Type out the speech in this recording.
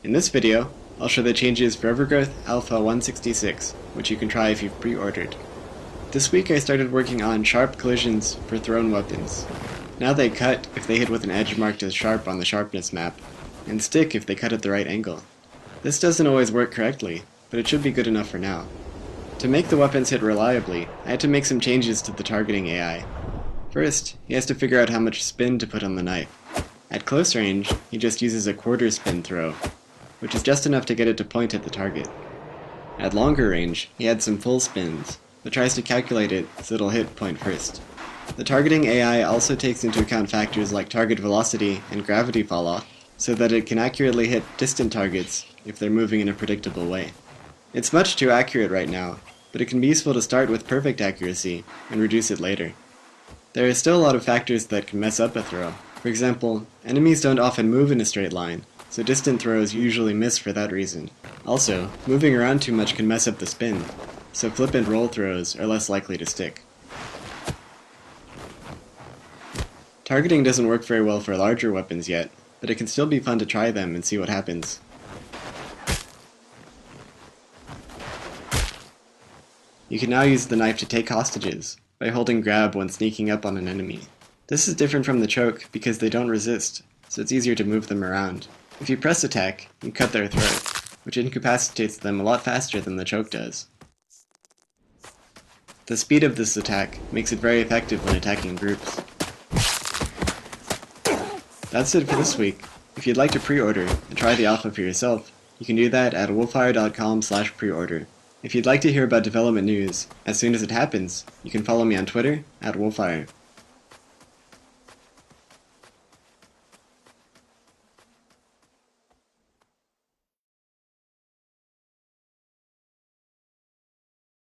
In this video, I'll show the changes for Overgrowth Alpha 166, which you can try if you've pre-ordered. This week I started working on sharp collisions for thrown weapons. Now they cut if they hit with an edge marked as sharp on the sharpness map, and stick if they cut at the right angle. This doesn't always work correctly, but it should be good enough for now. To make the weapons hit reliably, I had to make some changes to the targeting AI. First, he has to figure out how much spin to put on the knife. At close range, he just uses a quarter spin throw, which is just enough to get it to point at the target. At longer range, he adds some full spins, but tries to calculate it so it'll hit point first. The targeting AI also takes into account factors like target velocity and gravity falloff, so that it can accurately hit distant targets if they're moving in a predictable way. It's much too accurate right now, but it can be useful to start with perfect accuracy and reduce it later. There are still a lot of factors that can mess up a throw. For example, enemies don't often move in a straight line, so distant throws usually miss for that reason. Also, moving around too much can mess up the spin, so flip and roll throws are less likely to stick. Targeting doesn't work very well for larger weapons yet, but it can still be fun to try them and see what happens. You can now use the knife to take hostages, by holding grab when sneaking up on an enemy. This is different from the choke because they don't resist, so it's easier to move them around. If you press attack, you cut their throat, which incapacitates them a lot faster than the choke does. The speed of this attack makes it very effective when attacking groups. That's it for this week. If you'd like to pre-order and try the alpha for yourself, you can do that at wolfire.com/preorder. If you'd like to hear about development news as soon as it happens, you can follow me on Twitter @wolfire.